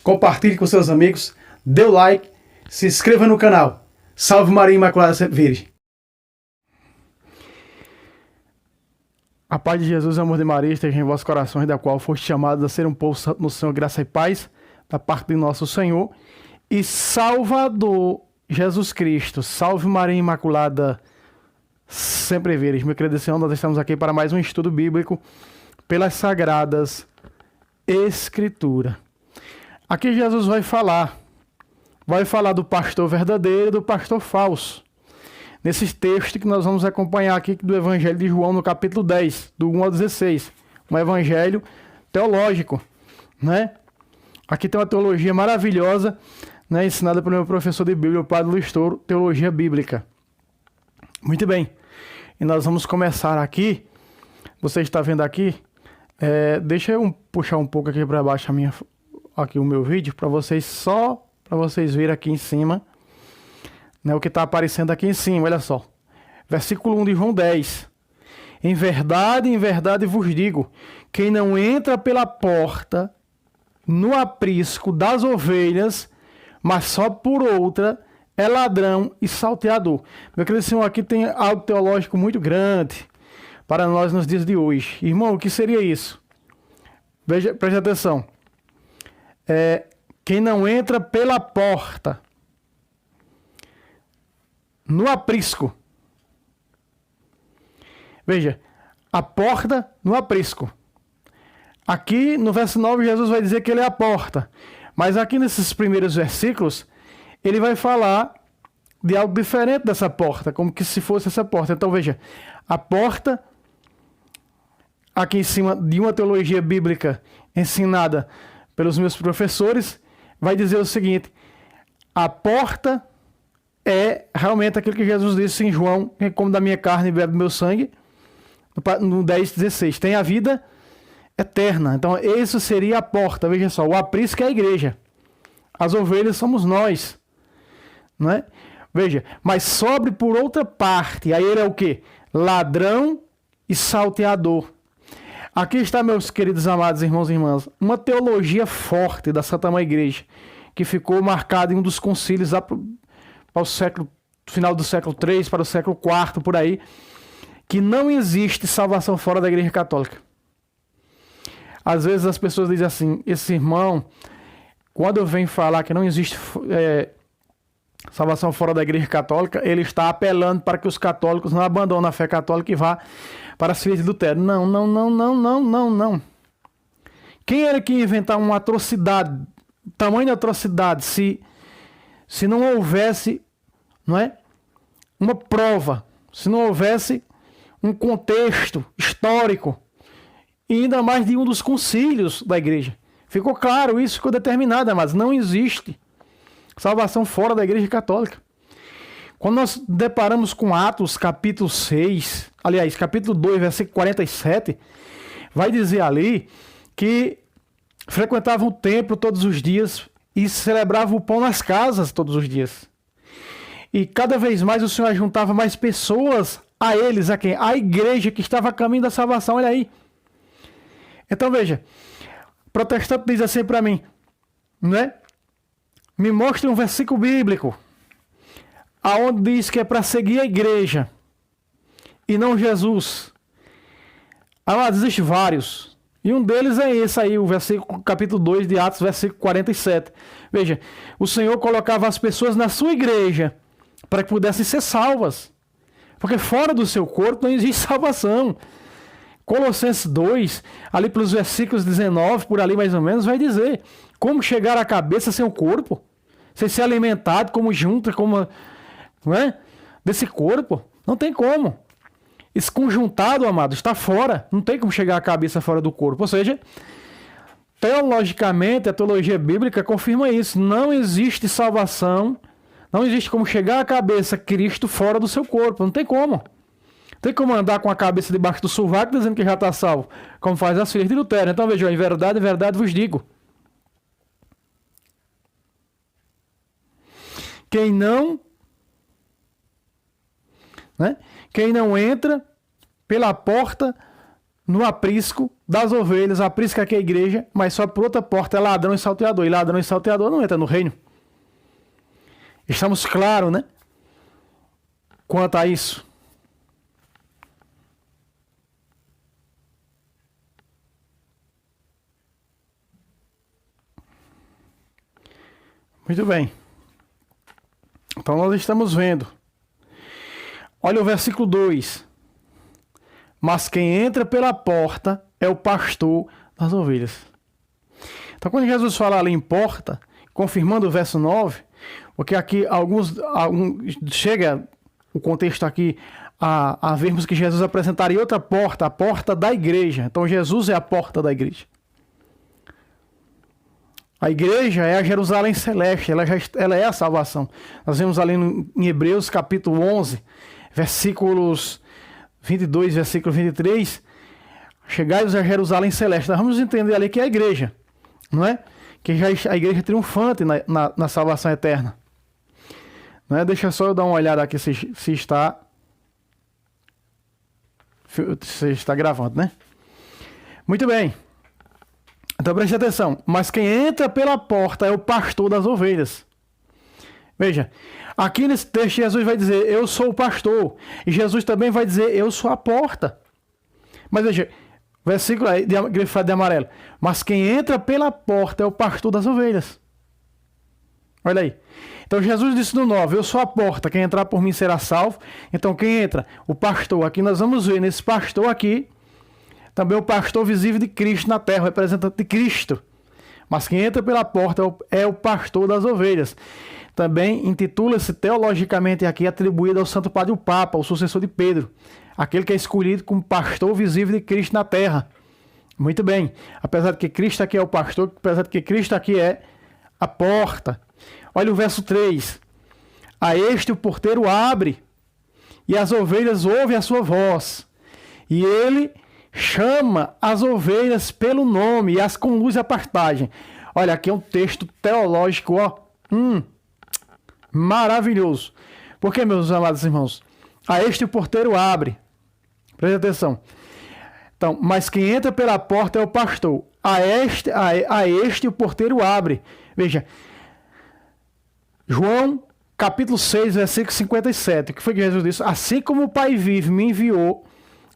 compartilhe com seus amigos, dê o like, se inscreva no canal. Salve Maria Imaculada Sempre Virgem. A paz de Jesus e o amor de Maria esteja em vossos corações, da qual foste chamados a ser um povo santo no Senhor, graça e paz, da parte de nosso Senhor e Salvador Jesus Cristo. Salve Maria Imaculada Sempre Virgem. Meu querido Senhor, nós estamos aqui para mais um estudo bíblico pelas Sagradas Escrituras. Aqui Jesus vai falar do pastor verdadeiro e do pastor falso. Nesses textos que nós vamos acompanhar aqui do Evangelho de João, no capítulo 10, do 1 ao 16. Um evangelho teológico, né? Aqui tem uma teologia maravilhosa, né? Ensinada pelo meu professor de Bíblia, o Padre Luiz Toro, teologia bíblica. Muito bem. E nós vamos começar aqui. Você está vendo aqui? Deixa eu puxar um pouco aqui para baixo aqui o meu vídeo, para vocês verem aqui em cima, né, o que está aparecendo aqui em cima. Olha só, versículo 1 de João 10. Em verdade vos digo, quem não entra pela porta no aprisco das ovelhas, mas só por outra, é ladrão e salteador. Meu querido Senhor, aqui tem algo teológico muito grande para nós nos dias de hoje. Irmão, o que seria isso? Preste atenção. Quem não entra pela porta no aprisco. Veja, a porta no aprisco. Aqui no verso 9 Jesus vai dizer que ele é a porta. Mas aqui nesses primeiros versículos ele vai falar de algo diferente dessa porta, como que se fosse essa porta. Então veja, a porta, aqui em cima de uma teologia bíblica ensinada pelos meus professores, vai dizer o seguinte: a porta é realmente aquilo que Jesus disse em João, quem come da minha carne e bebe do meu sangue, no 10:16, tem a vida eterna. Então, isso seria a porta. Veja só, o aprisco é a igreja. As ovelhas somos nós. Não é? Veja, mas sobre por outra parte, aí ele é o quê? Ladrão e salteador. Aqui está, meus queridos amados irmãos e irmãs, uma teologia forte da Santa Mãe Igreja, que ficou marcada em um dos concílios para o final do século III, para o século IV, por aí, que não existe salvação fora da Igreja Católica. Às vezes as pessoas dizem assim: esse irmão, quando eu venho falar que não existe salvação fora da Igreja Católica, ele está apelando para que os católicos não abandonem a fé católica e vá para as filhas de Lutero. Não. Quem era que ia inventar uma atrocidade, tamanha atrocidade, se não houvesse, não é, uma prova, se não houvesse um contexto histórico, e ainda mais de um dos concílios da igreja? Ficou claro isso, ficou determinado, mas não existe salvação fora da Igreja Católica. Quando nós deparamos com Atos capítulo 6, aliás, capítulo 2, versículo 47, vai dizer ali que frequentavam o templo todos os dias e celebravam o pão nas casas todos os dias. E cada vez mais o Senhor juntava mais pessoas a eles, a quem? A igreja que estava a caminho da salvação, olha aí. Então veja, o protestante diz assim para mim, né? Me mostre um versículo bíblico aonde diz que é para seguir a igreja e não Jesus. Mas existem vários. E um deles é esse aí, o versículo, capítulo 2 de Atos, versículo 47. Veja, o Senhor colocava as pessoas na sua igreja para que pudessem ser salvas. Porque fora do seu corpo não existe salvação. Colossenses 2, ali pelos versículos 19, por ali mais ou menos, vai dizer como chegar à cabeça sem o corpo, sem ser alimentado como junta, como, não é? Desse corpo. Não tem como. Esse conjuntado, amado, está fora. Não tem como chegar à cabeça fora do corpo. Ou seja, teologicamente, a teologia bíblica confirma isso. Não existe salvação, não existe como chegar à cabeça Cristo fora do seu corpo. Não tem como. Tem como andar com a cabeça debaixo do sovaco dizendo que já está salvo, como faz as filhas de Lutero. Então veja, em verdade vos digo. Quem não entra pela porta no aprisco das ovelhas, aprisco aqui é a igreja, mas só por outra porta é ladrão e salteador. E ladrão e salteador não entra no reino. Estamos claros, né? Quanto a isso. Muito bem. Então nós estamos vendo. Olha o versículo 2. Mas quem entra pela porta é o pastor das ovelhas. Então quando Jesus fala ali em porta, confirmando o verso 9, porque aqui chega o contexto aqui a vermos que Jesus apresentaria outra porta, a porta da igreja. Então Jesus é a porta da igreja. A igreja é a Jerusalém celeste, ela é a salvação. Nós vemos ali em Hebreus capítulo 11, versículos 22, versículo 23, chegai-vos a Jerusalém celeste. Nós vamos entender ali que é a igreja, não é? Que já é a igreja triunfante na salvação eterna. Não é? Deixa só eu dar uma olhada aqui se está gravando, né? Muito bem. Então preste atenção. Mas quem entra pela porta é o pastor das ovelhas. Veja, aqui nesse texto Jesus vai dizer, eu sou o pastor. E Jesus também vai dizer, eu sou a porta. Mas veja, versículo aí, grifado de amarelo. Mas quem entra pela porta é o pastor das ovelhas. Olha aí. Então Jesus disse no 9, eu sou a porta, quem entrar por mim será salvo. Então quem entra? O pastor. Aqui nós vamos ver nesse pastor aqui, também o pastor visível de Cristo na terra, o representante de Cristo. Mas quem entra pela porta é o pastor das ovelhas. Também intitula-se teologicamente aqui atribuído ao Santo Padre o Papa, o sucessor de Pedro. Aquele que é escolhido como pastor visível de Cristo na terra. Muito bem. Apesar de que Cristo aqui é o pastor, apesar de que Cristo aqui é a porta. Olha o verso 3. A este o porteiro abre, e as ovelhas ouvem a sua voz. E ele chama as ovelhas pelo nome e as conduz à pastagem. Olha, aqui é um texto teológico, ó. Maravilhoso. Porque, meus amados irmãos, a este o porteiro abre. Preste atenção. Então, mas quem entra pela porta é o pastor. A este o porteiro abre. Veja, João capítulo 6, versículo 57. O que foi que Jesus disse? Assim como o Pai vive, me enviou,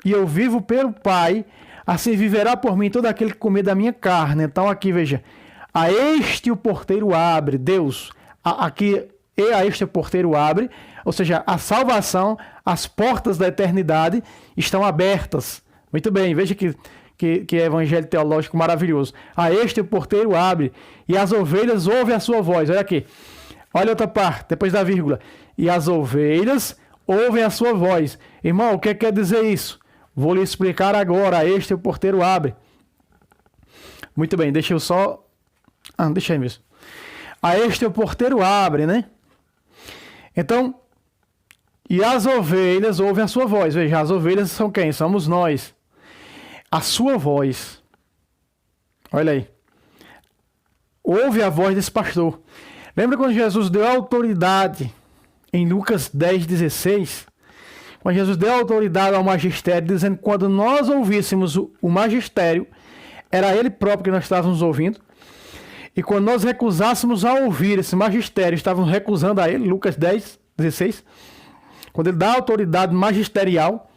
e eu vivo pelo Pai, assim viverá por mim todo aquele que comer da minha carne. Então aqui, veja, a este o porteiro abre. Deus, aqui, e a este o porteiro abre, ou seja, a salvação, as portas da eternidade estão abertas. Muito bem, veja que é evangelho teológico maravilhoso. A este o porteiro abre, e as ovelhas ouvem a sua voz. Olha aqui, olha outra parte, depois da vírgula. E as ovelhas ouvem a sua voz. Irmão, o que quer dizer isso? Vou lhe explicar agora. A este o porteiro abre. Muito bem, deixa eu só... deixa aí mesmo. A este o porteiro abre, né? Então, e as ovelhas ouvem a sua voz. Veja, as ovelhas são quem? Somos nós. A sua voz. Olha aí. Ouve a voz desse pastor. Lembra quando Jesus deu autoridade em Lucas 10,16? Quando Jesus deu autoridade ao magistério, dizendo que quando nós ouvíssemos o magistério, era ele próprio que nós estávamos ouvindo. E quando nós recusássemos a ouvir esse magistério, estávamos recusando a ele, Lucas 10,16. Quando ele dá autoridade magisterial,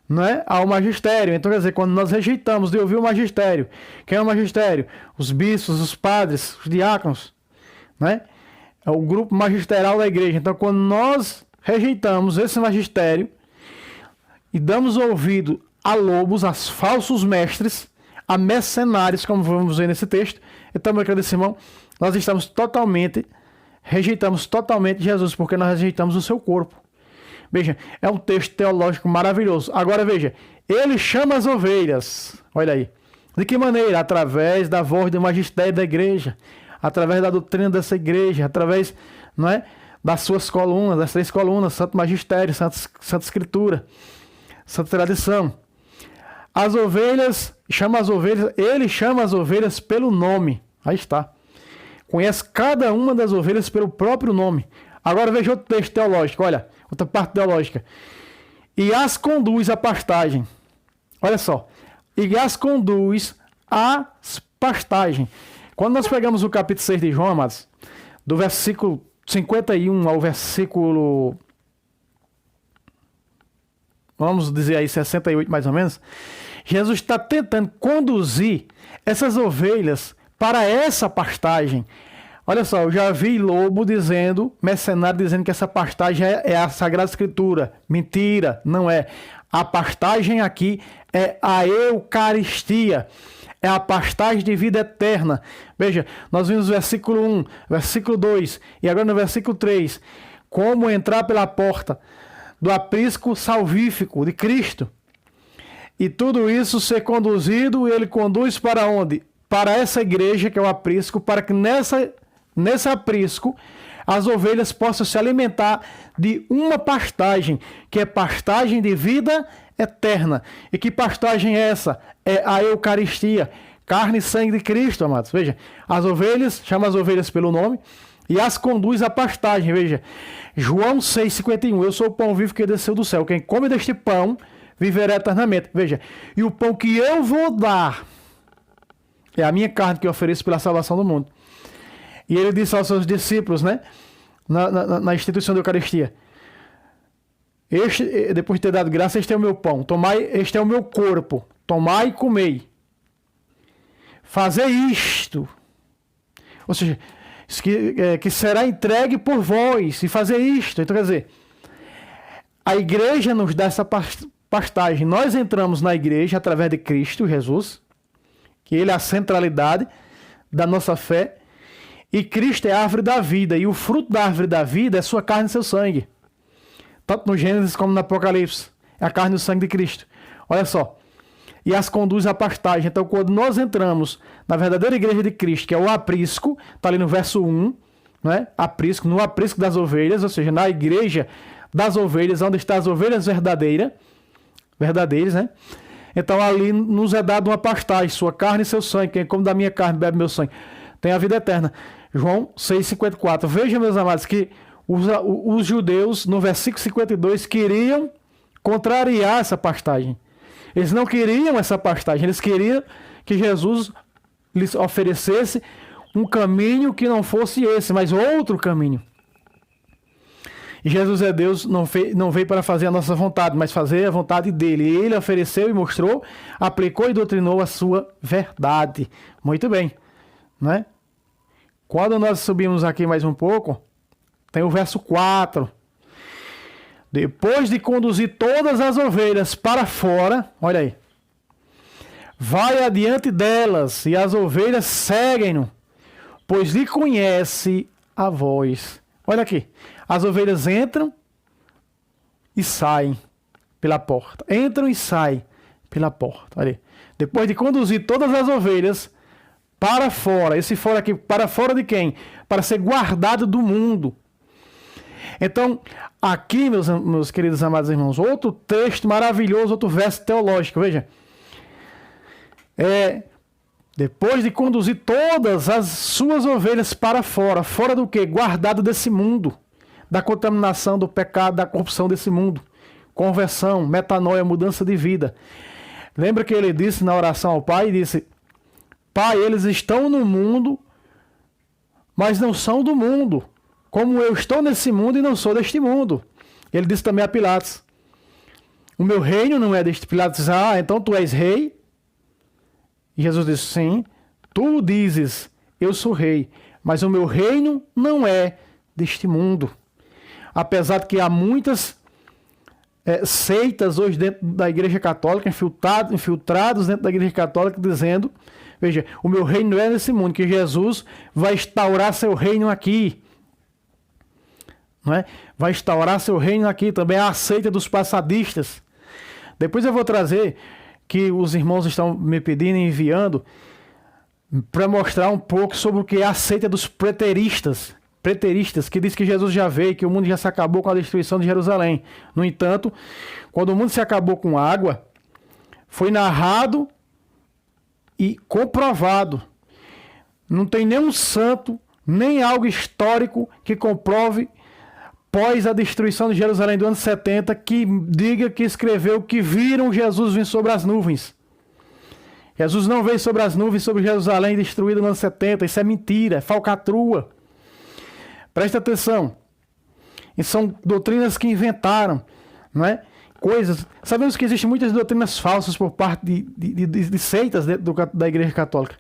não é, ao magistério. Então, quer dizer, quando nós rejeitamos de ouvir o magistério, quem é o magistério? Os bispos, os padres, os diáconos, né? É o grupo magisterial da igreja. Então, quando nós rejeitamos esse magistério e damos ouvido a lobos, a falsos mestres, a mercenários, como vamos ver nesse texto, então, meu querido irmão, nós rejeitamos totalmente Jesus, porque nós rejeitamos o seu corpo. Veja, é um texto teológico maravilhoso. Agora veja, ele chama as ovelhas. Olha aí. De que maneira? Através da voz do magistério da igreja, através da doutrina dessa igreja, através, não é, das suas colunas, das 3 colunas, Santo Magistério, Santa Escritura, Santa Tradição. As ovelhas, ele chama as ovelhas pelo nome. Aí está. Conhece cada uma das ovelhas pelo próprio nome. Agora veja outro texto teológico, olha, outra parte teológica. E as conduz à pastagem. Olha só. e as conduz às pastagens. Quando nós pegamos o capítulo 6 de João, amados, do versículo 51 ao versículo, vamos dizer aí 68 mais ou menos, Jesus está tentando conduzir essas ovelhas para essa pastagem. Olha só, eu já vi lobo dizendo, mercenário dizendo que essa pastagem é a Sagrada Escritura. Mentira, não é. A pastagem aqui é a Eucaristia. É a pastagem de vida eterna. Veja, nós vimos o versículo 1, versículo 2 e agora no versículo 3. Como entrar pela porta do aprisco salvífico de Cristo. E tudo isso ser conduzido, ele conduz para onde? Para essa igreja que é o aprisco, para que nesse aprisco as ovelhas possam se alimentar de uma pastagem, que é pastagem de vida eterna. E que pastagem é essa? É a Eucaristia, carne e sangue de Cristo, amados. Veja, as ovelhas, chama as ovelhas pelo nome, e as conduz à pastagem. Veja, João 6,51, eu sou o pão vivo que desceu do céu. Quem come deste pão viverá eternamente. Veja, e o pão que eu vou dar é a minha carne que eu ofereço pela salvação do mundo. E ele disse aos seus discípulos, né, na instituição da Eucaristia, depois de ter dado graça, este é o meu pão, tomai, este é o meu corpo, tomai e comei. Fazer isto, ou seja, que será entregue por vós, e fazer isto. Então, quer dizer, a igreja nos dá essa pastagem. Nós entramos na igreja através de Cristo Jesus, que ele é a centralidade da nossa fé, e Cristo é a árvore da vida, e o fruto da árvore da vida é sua carne e seu sangue. Tanto no Gênesis como no Apocalipse. É a carne e o sangue de Cristo. Olha só. E as conduz à pastagem. Então, quando nós entramos na verdadeira igreja de Cristo, que é o aprisco, está ali no verso 1, né? Aprisco, no aprisco das ovelhas, ou seja, na igreja das ovelhas, onde estão as ovelhas verdadeiras, né? Então, ali nos é dado uma pastagem, sua carne e seu sangue. Quem come da minha carne, bebe meu sangue, tem a vida eterna. João 6,54. Veja, meus amados, que os judeus, no versículo 52, queriam contrariar essa pastagem. Eles não queriam essa pastagem, eles queriam que Jesus lhes oferecesse um caminho que não fosse esse, mas outro caminho. E Jesus é Deus, não veio para fazer a nossa vontade, mas fazer a vontade dele. E ele ofereceu e mostrou, aplicou e doutrinou a sua verdade. Muito bem, né? Quando nós subimos aqui mais um pouco, tem o verso 4. Depois de conduzir todas as ovelhas para fora, olha aí, vai adiante delas, e as ovelhas seguem-no, pois lhe conhece a voz. Olha aqui, as ovelhas entram e saem pela porta. Entram e saem pela porta. Olha aí. Depois de conduzir todas as ovelhas para fora, esse fora aqui, para fora de quem? Para ser guardado do mundo. Então, aqui, meus queridos amados irmãos, outro texto maravilhoso, outro verso teológico, veja. Depois de conduzir todas as suas ovelhas para fora, fora do quê? Guardado desse mundo, da contaminação, do pecado, da corrupção desse mundo. Conversão, metanoia, mudança de vida. Lembra que ele disse na oração ao Pai, disse: Pai, eles estão no mundo, mas não são do mundo, como eu estou nesse mundo e não sou deste mundo. Ele disse também a Pilatos: o meu reino não é deste. Pilatos disse: então tu és rei? E Jesus disse: sim, tu dizes, eu sou rei, mas o meu reino não é deste mundo. Apesar de que há muitas seitas hoje dentro da Igreja Católica, infiltrados dentro da Igreja Católica, dizendo, veja, o meu reino não é desse mundo, que Jesus vai instaurar seu reino aqui. Não é? Vai instaurar seu reino aqui. Também a seita dos passadistas. Depois eu vou trazer, que os irmãos estão me pedindo e enviando, para mostrar um pouco sobre o que é a seita dos preteristas, que diz que Jesus já veio, que o mundo já se acabou com a destruição de Jerusalém. No entanto, quando o mundo se acabou com água, foi narrado e comprovado. Não tem nenhum santo, nem algo histórico que comprove, após a destruição de Jerusalém do ano 70, que diga que escreveu que viram Jesus vir sobre as nuvens. Jesus não veio sobre as nuvens, sobre Jerusalém destruída no ano 70. Isso é mentira, é falcatrua. Presta atenção. E são doutrinas que inventaram, não é? Coisas. Sabemos que existem muitas doutrinas falsas por parte de seitas dentro da Igreja Católica.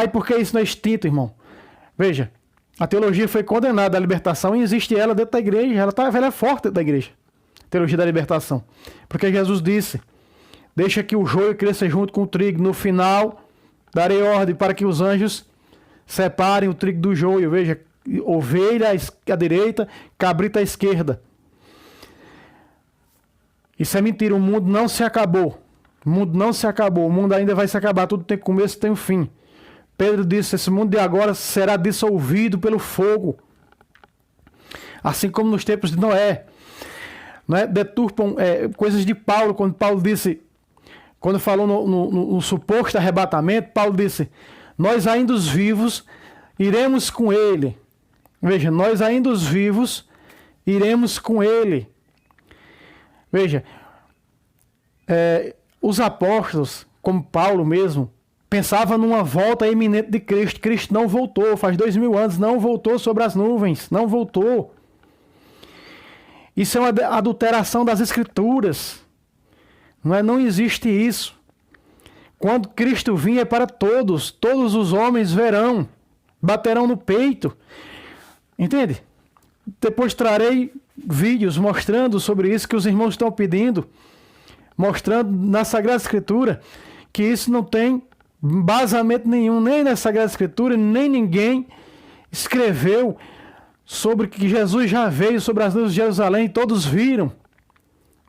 E por que isso não é extinto, irmão? Veja, a teologia foi condenada à libertação e existe ela dentro da igreja. Ela é forte dentro da igreja. Teologia da libertação. Porque Jesus disse: deixa que o joio cresça junto com o trigo. No final, darei ordem para que os anjos separem o trigo do joio. Veja, ovelha à direita, cabrita à esquerda. Isso é mentira. O mundo não se acabou. O mundo não se acabou. O mundo ainda vai se acabar. Tudo tem começo e tem um fim. Pedro disse: esse mundo de agora será dissolvido pelo fogo. Assim como nos tempos de Noé. Deturpam coisas de Paulo. Quando Paulo disse, quando falou no suposto arrebatamento, Paulo disse: nós ainda os vivos iremos com ele. Veja, nós ainda os vivos iremos com ele. Veja, os apóstolos, como Paulo mesmo, pensava numa volta iminente de Cristo. Cristo não voltou, faz 2000 anos, não voltou sobre as nuvens, não voltou. Isso é uma adulteração das Escrituras. Não existe isso. Quando Cristo vir é para todos, todos os homens verão, baterão no peito. Entende? Depois trarei vídeos mostrando sobre isso que os irmãos estão pedindo, mostrando na Sagrada Escritura que isso não tem embasamento nenhum, nem na Sagrada Escritura, nem ninguém escreveu sobre que Jesus já veio sobre as nuvens de Jerusalém, todos viram,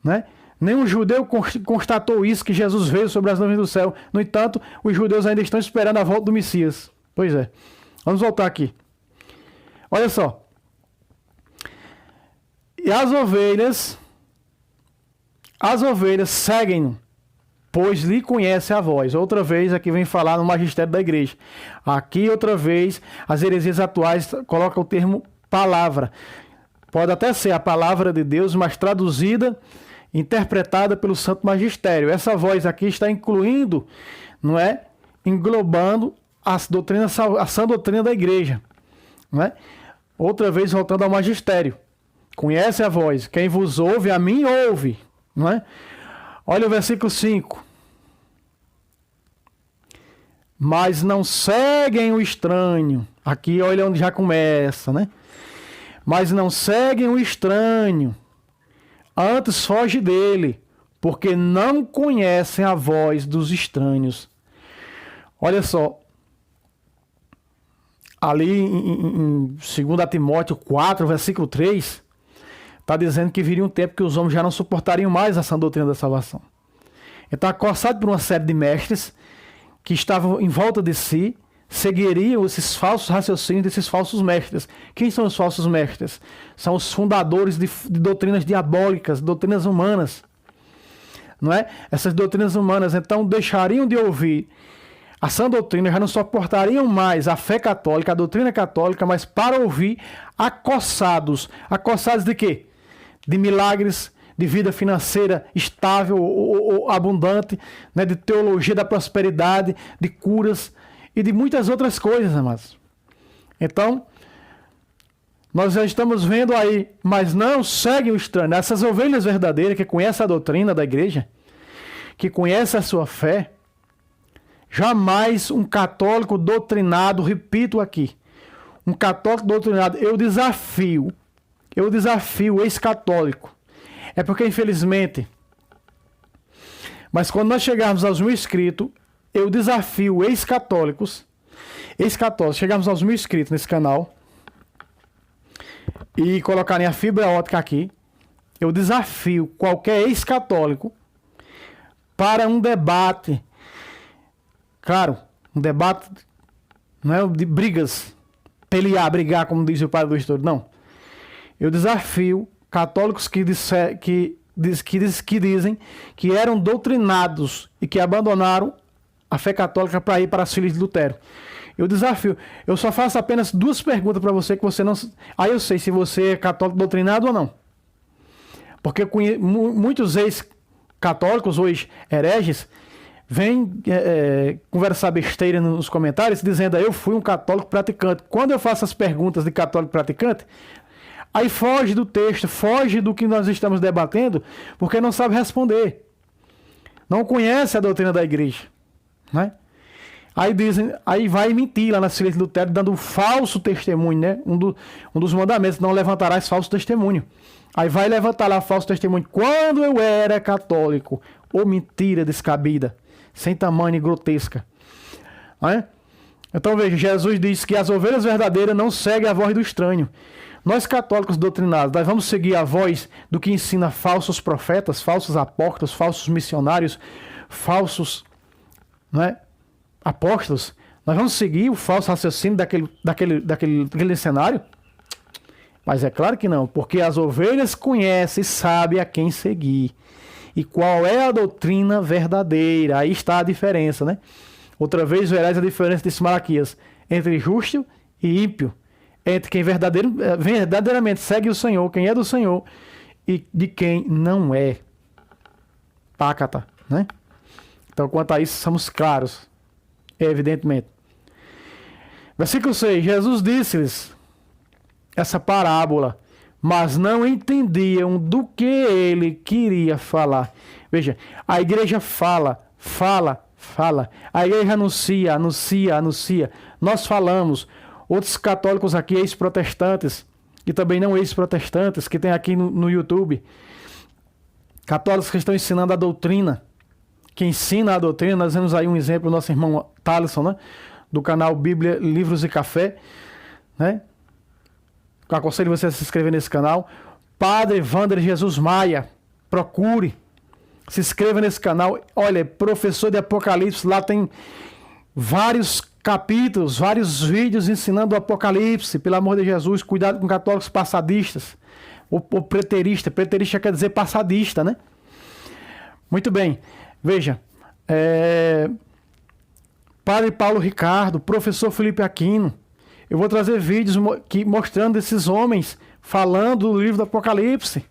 né? Nenhum judeu constatou isso, que Jesus veio sobre as nuvens do céu. No entanto, os judeus ainda estão esperando a volta do Messias. Pois é. Vamos voltar aqui. Olha só. E as ovelhas seguem-no, pois lhe conhece a voz. Outra vez aqui vem falar no magistério da igreja. Aqui outra vez as heresias atuais colocam o termo palavra. Pode até ser a palavra de Deus, mas traduzida, interpretada pelo santo magistério. Essa voz aqui está incluindo, não é? Englobando as doutrinas, a sã doutrina da igreja, não é? Outra vez voltando ao magistério. Conhece a voz. Quem vos ouve, a mim ouve, não é? Olha o versículo 5. Mas não seguem o estranho. Aqui olha onde já começa, né? Mas não seguem o estranho. Antes foge dele, porque não conhecem a voz dos estranhos. Olha só. Ali em 2 Timóteo 4, versículo 3, está dizendo que viria um tempo que os homens já não suportariam mais essa doutrina da salvação. Então, acossado por uma série de mestres que estavam em volta de si, seguiriam esses falsos raciocínios desses falsos mestres. Quem são os falsos mestres? São os fundadores de doutrinas diabólicas, doutrinas humanas. Não é? Essas doutrinas humanas, então, deixariam de ouvir a sã doutrina, já não suportariam mais a fé católica, a doutrina católica, mas para ouvir acossados. Acossados de quê? De milagres, de vida financeira estável ou abundante, né? De teologia da prosperidade, de curas e de muitas outras coisas, amados. Então, nós já estamos vendo aí, mas não seguem o estranho. Essas ovelhas verdadeiras que conhecem a doutrina da igreja, que conhecem a sua fé, jamais um católico doutrinado, repito aqui, um católico doutrinado, eu desafio o ex-católico. É porque, infelizmente, mas quando nós chegarmos aos 1000 inscritos, eu desafio ex-católicos, chegarmos aos 1000 inscritos nesse canal, e colocarem a fibra ótica aqui, eu desafio qualquer ex-católico para um debate. Claro, um debate não é de brigas, brigar, como diz o padre do estudo, não. Eu desafio católicos que dizem que eram doutrinados e que abandonaram a fé católica para ir para as filhas de Lutero. Eu desafio. Eu só faço apenas 2 perguntas para você que você não... Aí eu sei se você é católico doutrinado ou não. Porque muitos ex-católicos, hoje hereges, vem conversar besteira nos comentários, dizendo eu fui um católico praticante. Quando eu faço as perguntas de católico praticante, aí foge do texto, foge do que nós estamos debatendo, porque não sabe responder. Não conhece a doutrina da igreja. Né? Aí vai mentir lá na Silêncio de Lutero, dando um falso testemunho, né? Um dos mandamentos, não levantarás falso testemunho. Aí vai levantar lá falso testemunho. Quando eu era católico, ou mentira descabida, sem tamanho e grotesca. Né? Então veja, Jesus diz que as ovelhas verdadeiras não seguem a voz do estranho. Nós católicos doutrinados, nós vamos seguir a voz do que ensina falsos profetas, falsos apóstolos, falsos missionários, falsos, né, apóstolos. Nós vamos seguir o falso raciocínio daquele cenário? Mas é claro que não, porque as ovelhas conhecem e sabem a quem seguir. E qual é a doutrina verdadeira? Aí está a diferença, né? Outra vez verás a diferença, disse Malaquias, entre justo e ímpio. Entre quem verdadeiramente segue o Senhor, quem é do Senhor, e de quem não é. Pácata, né? Então, quanto a isso, somos claros, evidentemente. Versículo 6, Jesus disse-lhes essa parábola, mas não entendiam do que ele queria falar. Veja, a igreja fala. A igreja anuncia. Nós falamos. Outros católicos aqui, ex-protestantes, e também não ex-protestantes, que tem aqui no YouTube, católicos que estão ensinando a doutrina, que ensina a doutrina. Nós vemos aí um exemplo do nosso irmão Thaleson, né? Do canal Bíblia, Livros e Café, né? Eu aconselho você a se inscrever nesse canal. Padre Wander Jesus Maia, procure, se inscreva nesse canal. Olha, professor de Apocalipse, lá tem vários capítulos, vários vídeos ensinando o Apocalipse. Pelo amor de Jesus, cuidado com católicos passadistas, ou preterista. Preterista quer dizer passadista, né? Muito bem, veja, Padre Paulo Ricardo, professor Felipe Aquino. Eu vou trazer vídeos mostrando esses homens falando do livro do Apocalipse.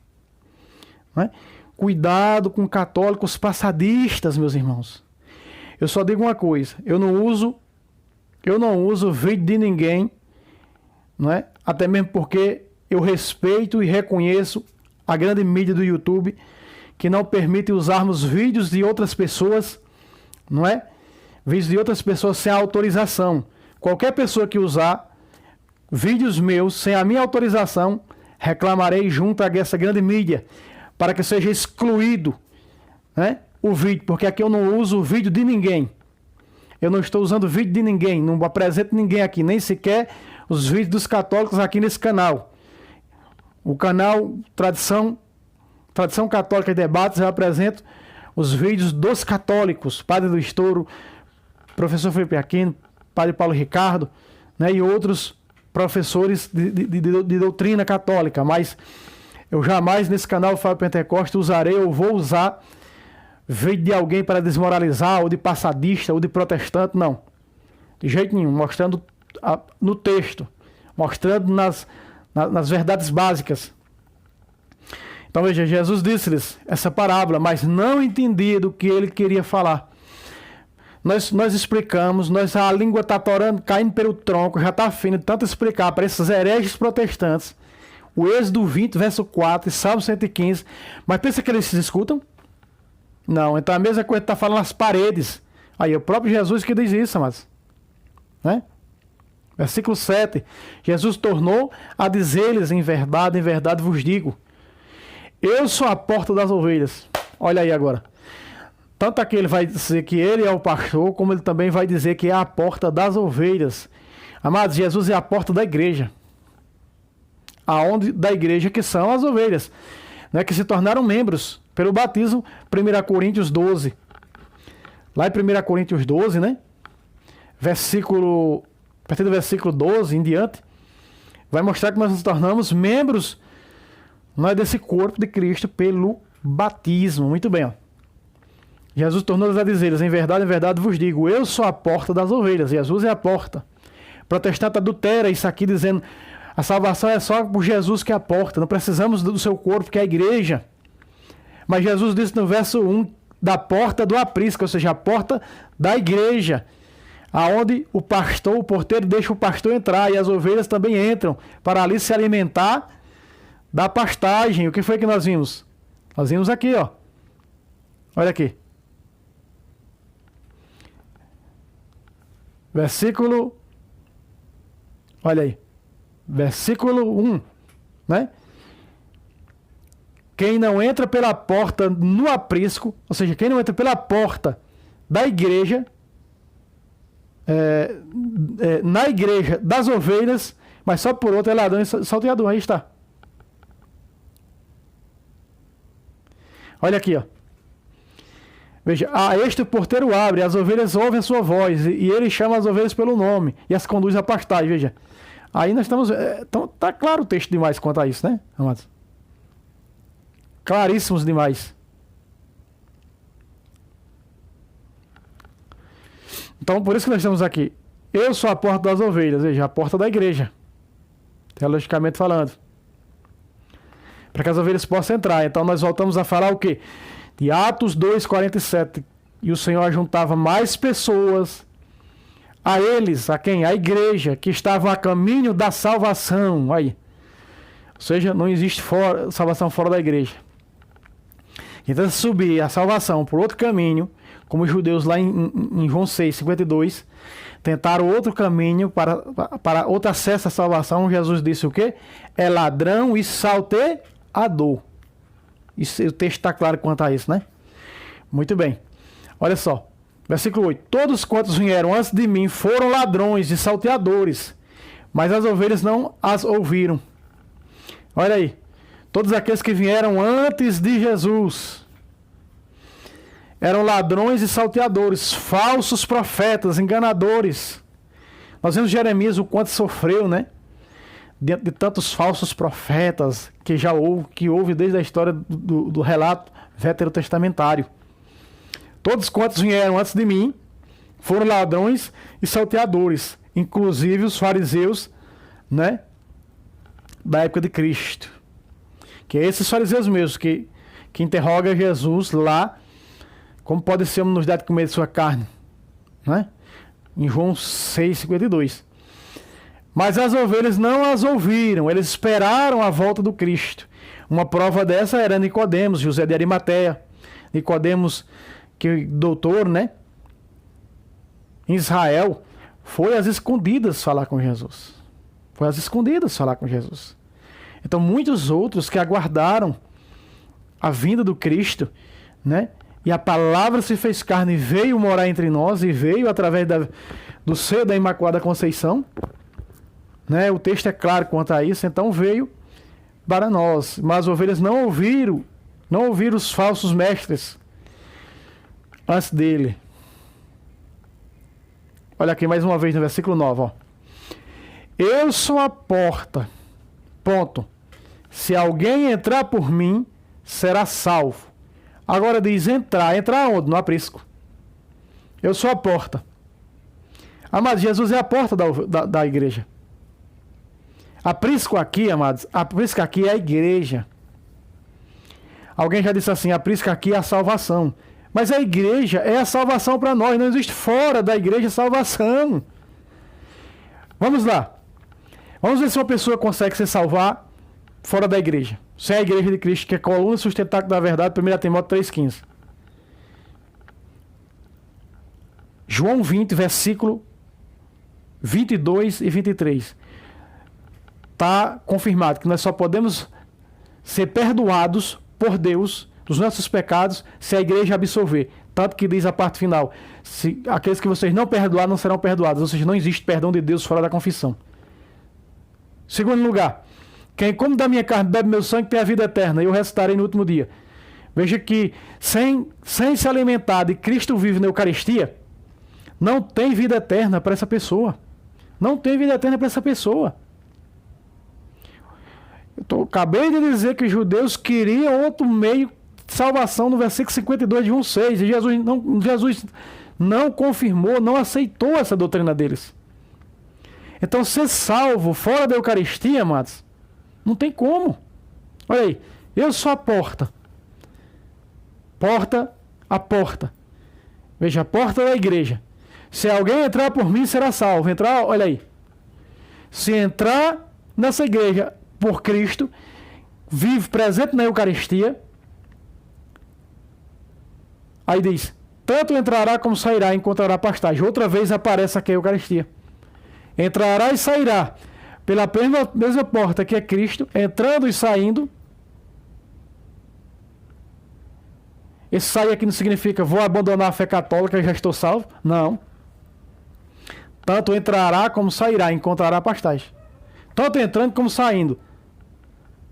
Né? Cuidado com católicos passadistas, meus irmãos. Eu só digo uma coisa, eu não uso vídeo de ninguém, não é? Até mesmo porque eu respeito e reconheço a grande mídia do YouTube, que não permite usarmos vídeos de outras pessoas, não é? Vídeos de outras pessoas sem autorização. Qualquer pessoa que usar vídeos meus sem a minha autorização, reclamarei junto a essa grande mídia, para que seja excluído, né, o vídeo, porque aqui eu não uso o vídeo de ninguém. Eu não estou usando vídeo de ninguém, não apresento ninguém aqui, nem sequer os vídeos dos católicos aqui nesse canal. O canal Tradição Católica e Debates, eu apresento os vídeos dos católicos, Padre do Estouro, Professor Felipe Aquino, Padre Paulo Ricardo, né, e outros professores de doutrina católica. Mas eu jamais nesse canal Fábio Pentecoste usarei ou vou usar vídeo de alguém para desmoralizar, ou de passadista, ou de protestante, não. De jeito nenhum, mostrando no texto, mostrando nas verdades básicas. Então veja, Jesus disse-lhes essa parábola, mas não entendia do que ele queria falar. Nós explicamos, a língua está torando, caindo pelo tronco, já está fino de tanto explicar para esses hereges protestantes, o Êxodo 20, verso 4, e Salmo 115, mas pensa que eles se escutam? Não, então a mesma coisa está falando nas paredes. Aí é o próprio Jesus que diz isso, mas, né? Versículo 7, Jesus tornou a dizer-lhes, em verdade vos digo, eu sou a porta das ovelhas. Olha aí agora. Tanto aqui ele vai dizer que ele é o pastor, como ele também vai dizer que é a porta das ovelhas. Amados, Jesus é a porta da igreja. Aonde da igreja que são as ovelhas, né, que se tornaram membros pelo batismo. 1 Coríntios 12. Lá em 1 Coríntios 12, né? A partir do versículo 12 em diante, vai mostrar que nós nos tornamos membros, não é, desse corpo de Cristo pelo batismo. Muito bem, ó. Jesus tornou-lhes a dizer-lhes, em verdade vos digo, eu sou a porta das ovelhas. Jesus é a porta. O protestante adultera isso aqui dizendo, a salvação é só por Jesus que é a porta, não precisamos do seu corpo, que é a igreja. Mas Jesus disse no verso 1, da porta do aprisco, ou seja, a porta da igreja, aonde o pastor, o porteiro deixa o pastor entrar e as ovelhas também entram para ali se alimentar da pastagem. O que foi que nós vimos? Nós vimos aqui, ó. Olha aqui. Versículo, olha aí, versículo 1, né? Quem não entra pela porta no aprisco, ou seja, quem não entra pela porta da igreja, na igreja das ovelhas, mas só por outro é ladrão e salteador. Aí está. Olha aqui, ó. Veja, a este o porteiro abre, as ovelhas ouvem a sua voz, e ele chama as ovelhas pelo nome, e as conduz à pastagem, veja. Aí nós estamos... tá claro o texto demais quanto a isso, né, amados? Claríssimos demais. Então, por isso que nós estamos aqui. Eu sou a porta das ovelhas, veja, a porta da igreja. Teologicamente falando. Para que as ovelhas possam entrar. Então, nós voltamos a falar o quê? De Atos 2:47, e o Senhor ajuntava mais pessoas a eles, a quem? A igreja, que estavam a caminho da salvação. Aí. Ou seja, não existe salvação fora da igreja. Então, se subir a salvação por outro caminho, como os judeus lá em João 6:52, tentaram outro caminho para outro acesso à salvação, Jesus disse o quê? É ladrão e salteador. Isso, o texto está claro quanto a isso, né? Muito bem. Olha só. Versículo 8. Todos quantos vieram antes de mim foram ladrões e salteadores, mas as ovelhas não as ouviram. Olha aí. Todos aqueles que vieram antes de Jesus eram ladrões e salteadores, falsos profetas, enganadores. Nós vemos Jeremias o quanto sofreu, né? Diante de tantos falsos profetas que houve desde a história do relato veterotestamentário. Todos quantos vieram antes de mim foram ladrões e salteadores, inclusive os fariseus, né, da época de Cristo. Que é esses fariseus mesmos que interrogam Jesus lá, como pode ser nos dar de comer de sua carne, né? Em João 6:52. Mas as ovelhas não as ouviram, eles esperaram a volta do Cristo. Uma prova dessa era Nicodemos, José de Arimateia. Nicodemos, que doutor, né? Em Israel, foi às escondidas falar com Jesus. Foi às escondidas falar com Jesus. Então, muitos outros que aguardaram a vinda do Cristo, né? E a palavra se fez carne e veio morar entre nós, e veio através do seio da Imaculada Conceição, né? O texto é claro quanto a isso. Então veio para nós, mas as ovelhas não ouviram os falsos mestres antes dele. Olha aqui mais uma vez no versículo 9, ó. Eu sou a porta, ponto. Se alguém entrar por mim, será salvo. Agora diz entrar onde? No aprisco. Eu sou a porta. Amados, Jesus é a porta da igreja. Aprisco aqui, amados, aprisco aqui é a igreja. Alguém já disse assim, aprisco aqui é a salvação. Mas a igreja é a salvação para nós. Não existe fora da igreja salvação. Vamos lá. Vamos ver se uma pessoa consegue se salvar fora da igreja. Se é a igreja de Cristo, que é coluna sustentáculo da verdade, 1 Timóteo 3,15. João 20, versículo 22 e 23. Está confirmado que nós só podemos ser perdoados por Deus dos nossos pecados se a igreja absolver. Tanto que diz a parte final, se aqueles que vocês não perdoar não serão perdoados. Ou seja, não existe perdão de Deus fora da confissão. Segundo lugar, quem come da minha carne, bebe meu sangue, tem a vida eterna, e eu ressuscitarei no último dia. Veja que sem se alimentar de Cristo vivo na Eucaristia, não tem vida eterna para essa pessoa. Não tem vida eterna para essa pessoa. Acabei de dizer que os judeus queriam outro meio de salvação no versículo 52 de João 6. E Jesus não confirmou, não aceitou essa doutrina deles. Então, ser salvo fora da Eucaristia, amados, não tem como. Olha aí, eu sou a porta. Porta a porta. Veja, a porta da igreja. Se alguém entrar por mim, será salvo. Entrar, olha aí. Se entrar nessa igreja por Cristo, vive presente na Eucaristia, aí diz, tanto entrará como sairá, encontrará pastagem. Outra vez aparece aqui a Eucaristia. Entrará e sairá pela mesma porta que é Cristo, entrando e saindo. Esse sair aqui não significa vou abandonar a fé católica e já estou salvo. Não. Tanto entrará como sairá, encontrará pastagem. Tanto entrando como saindo,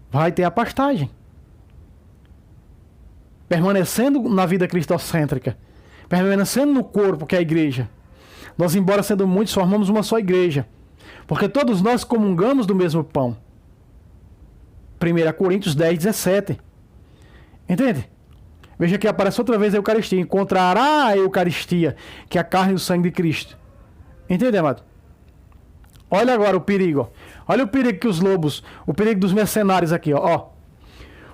vai ter a pastagem. Permanecendo na vida cristocêntrica, permanecendo no corpo que é a igreja. Nós, embora sendo muitos, formamos uma só igreja, porque todos nós comungamos do mesmo pão. 1 Coríntios 10:17. Entende? Veja que aparece outra vez a Eucaristia. Encontrará a Eucaristia, que é a carne e o sangue de Cristo. Entende, amado? Olha agora o perigo. Olha o perigo que os lobos, o perigo dos mercenários aqui, ó.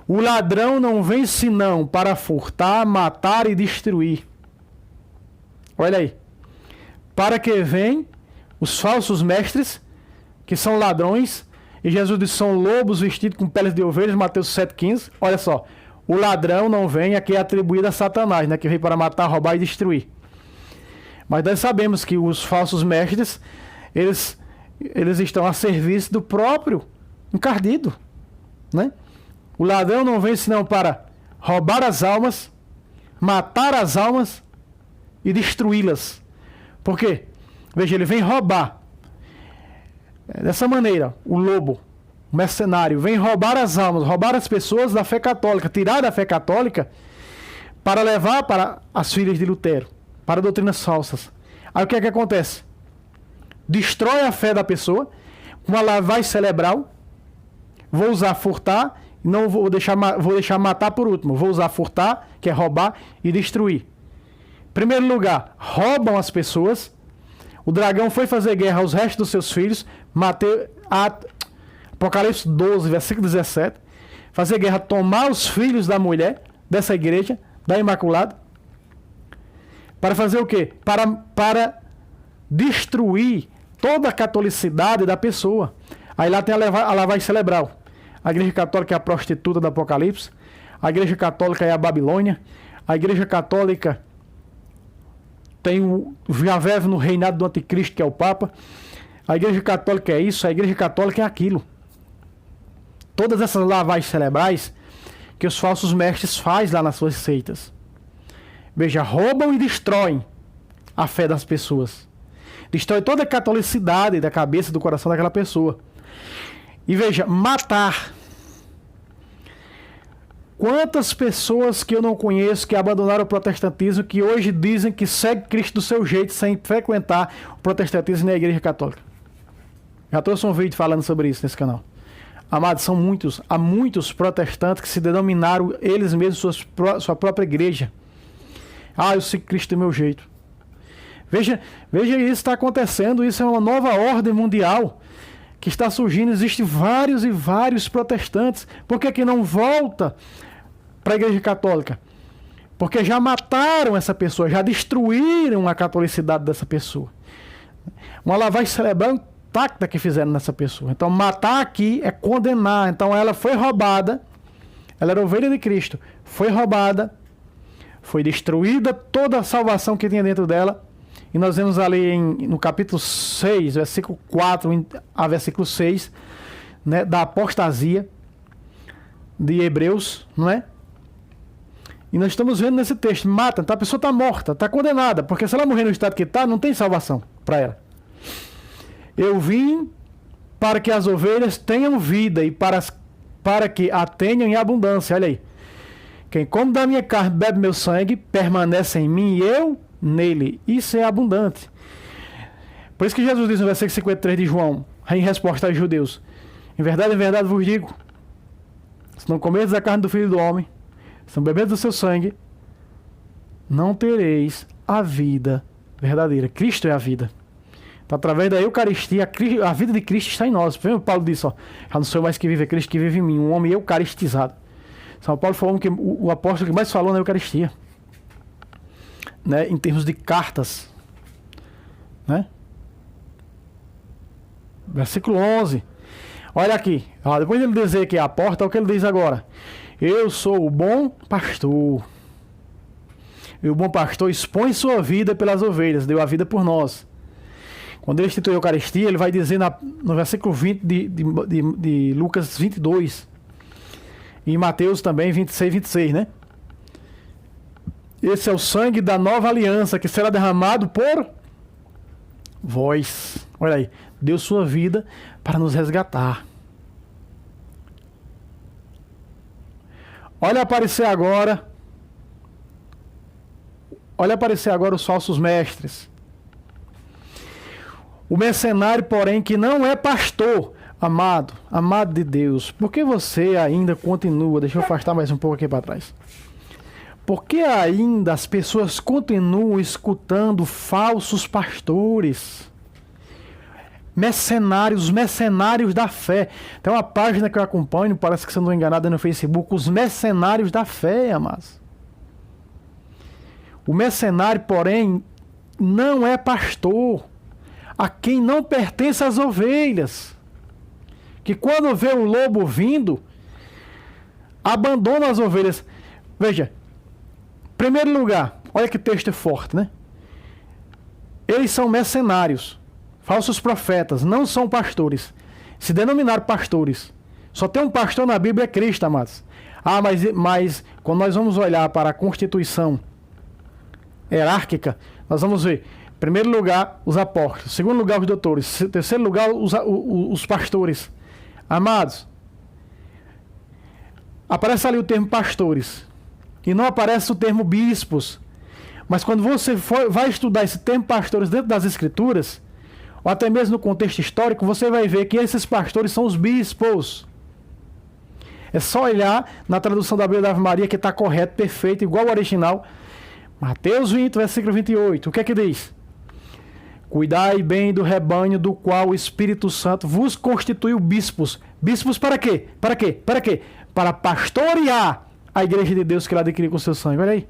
O ladrão não vem senão para furtar, matar e destruir. Olha aí. Para que vêm os falsos mestres, que são ladrões, e Jesus disse, são lobos vestidos com peles de ovelhas, Mateus 7,15. Olha só. O ladrão não vem, aqui é atribuído a Satanás, né, que vem para matar, roubar e destruir. Mas nós sabemos que os falsos mestres, eles estão a serviço do próprio encardido, né? O ladrão não vem senão para roubar as almas, matar as almas e destruí-las. Por quê? Veja, ele vem roubar. Dessa maneira, o lobo, o mercenário, vem roubar as almas, roubar as pessoas da fé católica, tirar da fé católica para levar para as filhas de Lutero, para doutrinas falsas. Aí o que é que acontece? Destrói a fé da pessoa, com uma lavagem cerebral. Vou usar furtar, não vou deixar matar por último. Vou usar furtar, que é roubar, e destruir. Em primeiro lugar, roubam as pessoas. O dragão foi fazer guerra aos restos dos seus filhos. Apocalipse 12, versículo 17. Fazer guerra, tomar os filhos da mulher, dessa igreja, da Imaculada. Para fazer o quê? Para destruir toda a catolicidade da pessoa. Aí lá tem a lavagem cerebral. A igreja católica é a prostituta do Apocalipse. A igreja católica é a Babilônia. A igreja católica já vive no reinado do anticristo, que é o Papa. A igreja católica é isso, a igreja católica é aquilo. Todas essas lavagens cerebrais que os falsos mestres fazem lá nas suas seitas. Veja, roubam e destroem a fé das pessoas. Destrói toda a catolicidade da cabeça, do coração daquela pessoa. E veja, matar. Quantas pessoas que eu não conheço que abandonaram o protestantismo, que hoje dizem que segue Cristo do seu jeito, sem frequentar o protestantismo na igreja católica. Já trouxe um vídeo falando sobre isso nesse canal. Amados, há muitos protestantes que se denominaram eles mesmos sua própria igreja. Eu sigo Cristo do meu jeito. Veja isso está acontecendo, isso é uma nova ordem mundial que está surgindo. Existem vários e vários protestantes. Por que não volta para a igreja católica? Porque já mataram essa pessoa, já destruíram a catolicidade dessa pessoa. Uma lavagem cerebral intacta que fizeram nessa pessoa. Então matar aqui é condenar. Então ela foi roubada, ela era ovelha de Cristo, foi roubada, foi destruída toda a salvação que tinha dentro dela. E nós vemos ali no capítulo 6, versículo 4 a versículo 6, né, da apostasia de Hebreus, não é? E nós estamos vendo nesse texto, mata, então a pessoa está morta, está condenada, porque se ela morrer no estado que está, não tem salvação para ela. Eu vim para que as ovelhas tenham vida e para que a tenham em abundância. Olha aí. Quem come da minha carne, bebe meu sangue, permanece em mim e eu nele. Isso é abundante. Por isso que Jesus diz no versículo 53 de João, em resposta aos judeus: em verdade vos digo, se não comerdes a carne do Filho do Homem, se não beberdes do seu sangue, não tereis a vida verdadeira. Cristo é a vida. Então, através da Eucaristia, a vida de Cristo está em nós. Paulo disse, já não sou mais que vive, é Cristo que vive em mim, um homem eucaristizado. São Paulo foi o apóstolo que mais falou na Eucaristia. né, em termos de cartas, né? Versículo 11. Olha aqui. Ó, depois ele dizer que é a porta, é o que ele diz agora. Eu sou o bom pastor. E o bom pastor expõe sua vida pelas ovelhas. Deu a vida por nós. Quando ele instituiu a Eucaristia, ele vai dizer no versículo 20 de Lucas 22. E em Mateus também 26, 26, né? Esse é o sangue da nova aliança que será derramado por vós. Olha aí. Deu sua vida para nos resgatar. Olha aparecer agora os falsos mestres. O mercenário, porém, que não é pastor, amado de Deus, por que você ainda continua? Deixa eu afastar mais um pouco aqui para trás. Por que ainda as pessoas continuam escutando falsos pastores? Mercenários da fé. Tem uma página que eu acompanho, parece que se eu não estou enganado, é no Facebook, os mercenários da fé, amados. O mercenário, porém, não é pastor, a quem não pertence às ovelhas, que quando vê o lobo vindo, abandona as ovelhas. Veja, em primeiro lugar, olha que texto forte, né? Eles são mercenários, falsos profetas, não são pastores. Se denominaram pastores. Só tem um pastor na Bíblia, é Cristo, amados. Ah, mas quando nós vamos olhar para a Constituição hierárquica, nós vamos ver, em primeiro lugar, os apóstolos. Em segundo lugar, os doutores. Em terceiro lugar, os pastores. Amados, aparece ali o termo pastores. E não aparece o termo bispos. Mas quando você vai estudar esse termo pastores dentro das Escrituras, ou até mesmo no contexto histórico, você vai ver que esses pastores são os bispos. É só olhar na tradução da Bíblia da Ave Maria, que está correto, perfeito, igual ao original. Mateus 20, versículo 28. O que é que diz? Cuidai bem do rebanho do qual o Espírito Santo vos constituiu bispos. Bispos para quê? Para quê? Para quê? Para pastorear a igreja de Deus que ele adquiriu com seu sangue. Olha aí.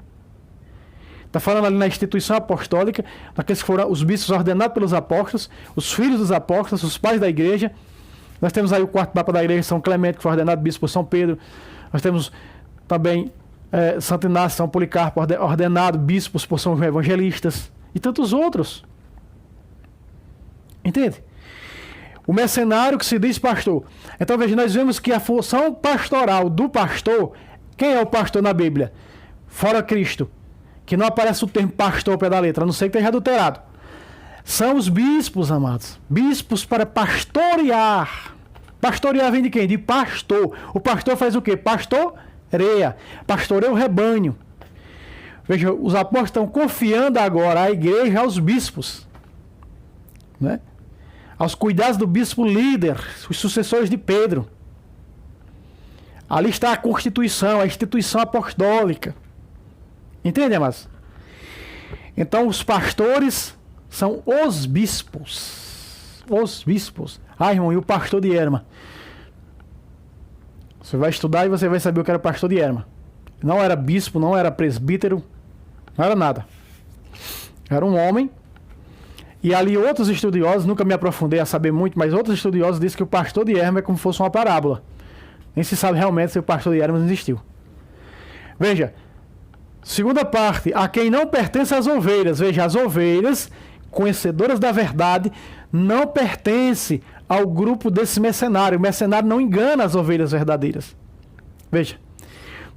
Está falando ali na instituição apostólica, daqueles que foram os bispos ordenados pelos apóstolos, os filhos dos apóstolos, os pais da igreja. Nós temos aí o quarto papa da igreja, São Clemente, que foi ordenado bispo por São Pedro. Nós temos também Santo Inácio, São Policarpo, ordenado bispos por São Evangelistas. E tantos outros. Entende? O mercenário que se diz pastor. Então veja, nós vemos que a função pastoral do pastor, quem é o pastor na Bíblia? Fora Cristo. Que não aparece o termo pastor ao pé da letra, a não ser que esteja adulterado. São os bispos, amados. Bispos para pastorear. Pastorear vem de quem? De pastor. O pastor faz o quê? Pastoreia. Pastoreia o rebanho. Veja, os apóstolos estão confiando agora à igreja, aos bispos. Né? Aos cuidados do bispo líder, os sucessores de Pedro. Ali está a Constituição, a instituição apostólica. Entende, amados? Então, os pastores são os bispos. Os bispos. Ah, irmão, e o pastor de Erma? Você vai estudar e você vai saber o que era pastor de Erma. Não era bispo, não era presbítero, não era nada. Era um homem. E ali outros estudiosos, nunca me aprofundei a saber muito, mas outros estudiosos dizem que o pastor de Erma é como se fosse uma parábola. Nem se sabe realmente se o pastor de Erma existiu. Veja, segunda parte, a quem não pertence às ovelhas. Veja, as ovelhas, conhecedoras da verdade, não pertencem ao grupo desse mercenário. O mercenário não engana as ovelhas verdadeiras. Veja,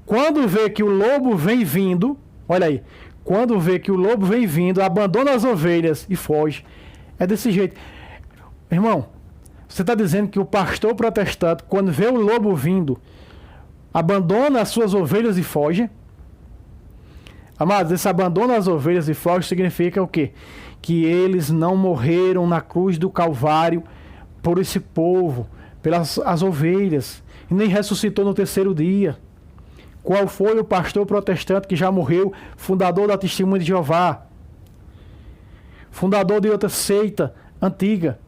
quando vê que o lobo vem vindo, olha aí, quando vê que o lobo vem vindo, abandona as ovelhas e foge. É desse jeito. Irmão, você está dizendo que o pastor protestante, quando vê o lobo vindo, abandona as suas ovelhas e foge? Amados, esse abandono às ovelhas e foge significa o quê? Que eles não morreram na cruz do Calvário por esse povo, pelas as ovelhas, e nem ressuscitou no terceiro dia. Qual foi o pastor protestante que já morreu, fundador da Testemunha de Jeová, fundador de outra seita antiga?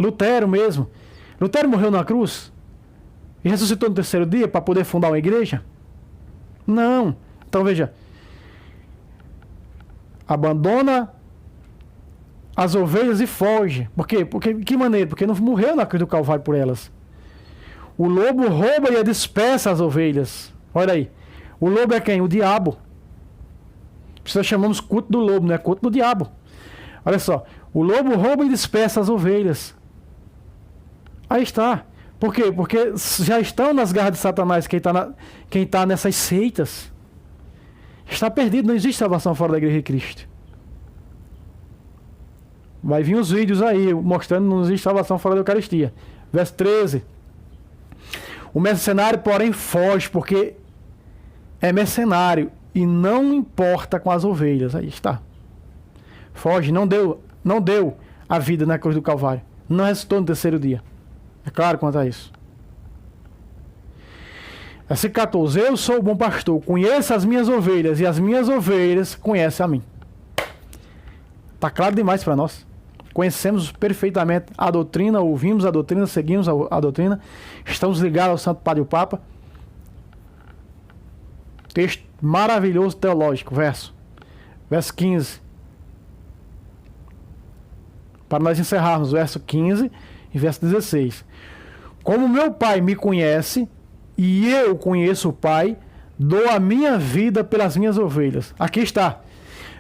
Lutero mesmo. Lutero morreu na cruz e ressuscitou no terceiro dia para poder fundar uma igreja? Não. Então veja, abandona as ovelhas e foge. Por quê? Porque, que maneira? Porque não morreu na cruz do Calvário por elas. O lobo rouba e dispersa as ovelhas. Olha aí. O lobo é quem? O diabo. Nós chamamos culto do lobo, não é culto do diabo. Olha só. O lobo rouba e dispersa as ovelhas. Aí está. Por quê? Porque já estão nas garras de Satanás quem está nessas seitas. Está perdido, não existe salvação fora da igreja de Cristo. Vai vir os vídeos aí mostrando que não existe salvação fora da Eucaristia. Verso 13. O mercenário, porém, foge, porque é mercenário e não importa com as ovelhas. Aí está. Foge, não deu a vida na cruz do Calvário. Não ressuscitou no terceiro dia. É claro quanto a isso. Versículo 14. Eu sou o bom pastor, conheço as minhas ovelhas e as minhas ovelhas conhecem a mim. Está claro demais para nós. Conhecemos perfeitamente a doutrina, ouvimos a doutrina, seguimos a doutrina, estamos ligados ao Santo Padre e o Papa. Texto maravilhoso teológico, verso 15. Para nós encerrarmos, verso 15 e verso 16. Como meu Pai me conhece e eu conheço o Pai, dou a minha vida pelas minhas ovelhas. Aqui está.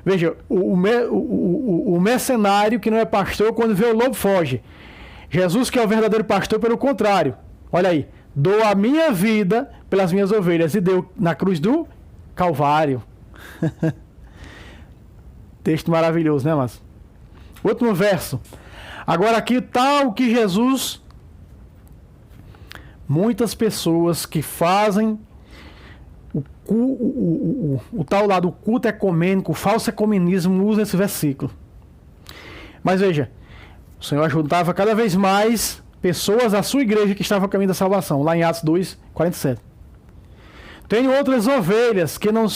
Veja, o mercenário que não é pastor, quando vê o lobo, foge. Jesus, que é o verdadeiro pastor, pelo contrário. Olha aí. Dou a minha vida pelas minhas ovelhas. E deu na cruz do Calvário. Texto maravilhoso, né, Márcio? Último verso. Agora aqui está o que Jesus... Muitas pessoas que fazem o tal lado, o culto ecumênico, o falso ecumenismo, usam esse versículo. Mas veja, o Senhor juntava cada vez mais pessoas à sua igreja que estavam a caminho da salvação, lá em Atos 2, 47. Tenho outras ovelhas que não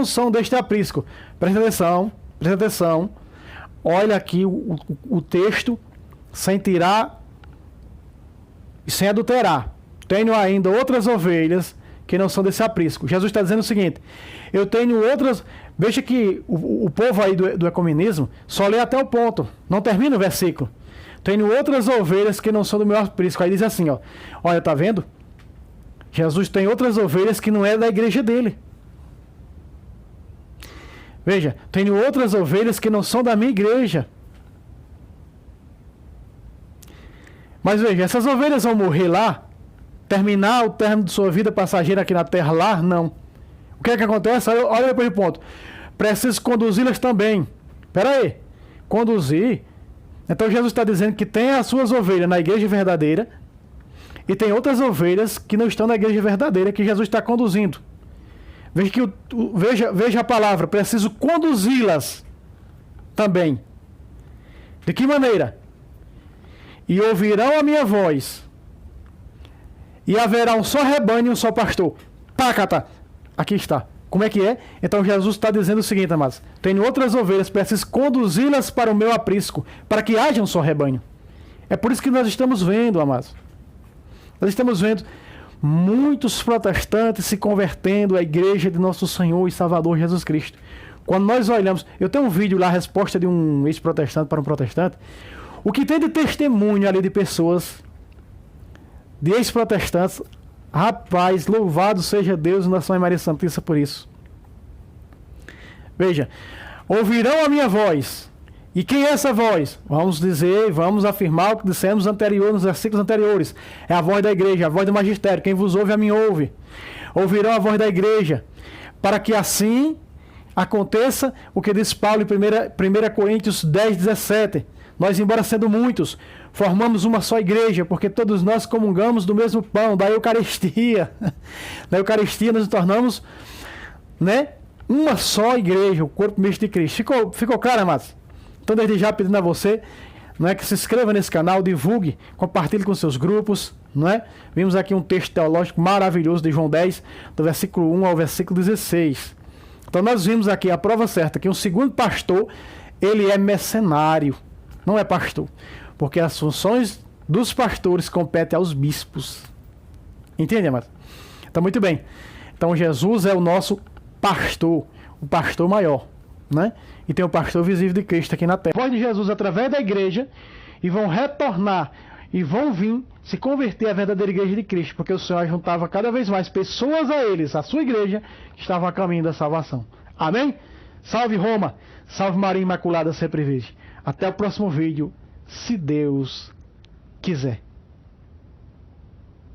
são deste aprisco. Presta atenção. Olha aqui o texto, sem tirar e sem adulterar. Tenho ainda outras ovelhas que não são desse aprisco. Jesus está dizendo o seguinte: eu tenho outras... Veja que o povo aí do ecumenismo só lê até o ponto, não termina o versículo. Tenho outras ovelhas que não são do meu aprisco. Aí diz assim, ó, olha, tá vendo? Jesus tem outras ovelhas que não é da igreja dele. Veja, tenho outras ovelhas que não são da minha igreja. Mas veja, essas ovelhas vão morrer lá? Terminar o término de sua vida passageira aqui na terra lá? Não. O que é que acontece? Olha depois do ponto. Preciso conduzi-las também. Espera aí. Conduzir. Então Jesus está dizendo que tem as suas ovelhas na igreja verdadeira e tem outras ovelhas que não estão na igreja verdadeira que Jesus está conduzindo. Veja a palavra. Preciso conduzi-las também. De que maneira? E ouvirão a minha voz, e haverá um só rebanho e um só pastor. Pacata! Aqui está. Como é que é? Então Jesus está dizendo o seguinte, amados: tenho outras ovelhas, preciso conduzi-las para o meu aprisco, para que haja um só rebanho. É por isso que nós estamos vendo, amados. Nós estamos vendo muitos protestantes se convertendo à igreja de nosso Senhor e Salvador Jesus Cristo. Quando nós olhamos... Eu tenho um vídeo lá, a resposta de um ex-protestante para um protestante. O que tem de testemunho ali de pessoas, de ex-protestantes, rapaz, louvado seja Deus e Nossa Mãe Maria Santíssima por isso. Veja, ouvirão a minha voz. E quem é essa voz? Vamos afirmar o que dissemos nos versículos anteriores. É a voz da igreja, a voz do magistério. Quem vos ouve, a mim ouve. Ouvirão a voz da igreja, para que assim aconteça o que diz Paulo em 1 Coríntios 10, 17. Nós, embora sendo muitos, formamos uma só igreja, porque todos nós comungamos do mesmo pão, da Eucaristia. Na Eucaristia nós nos tornamos, uma só igreja, o corpo místico de Cristo. Ficou claro, amados? Então, desde já, pedindo a você, que se inscreva nesse canal, divulgue, compartilhe com seus grupos, Vimos aqui um texto teológico maravilhoso de João 10, do versículo 1 ao versículo 16. Então, nós vimos aqui a prova certa, que um segundo pastor, ele é mercenário. Não é pastor, porque as funções dos pastores competem aos bispos. Entende, amado? Então, muito bem. Então, Jesus é o nosso pastor, o pastor maior. né? E tem o pastor visível de Cristo aqui na terra. A voz de Jesus através da igreja, e vão retornar e vão vir se converter à verdadeira igreja de Cristo, porque o Senhor juntava cada vez mais pessoas a eles, a sua igreja, que estavam a caminho da salvação. Amém? Salve Roma, salve Maria Imaculada sempre virgem. Até o próximo vídeo, se Deus quiser.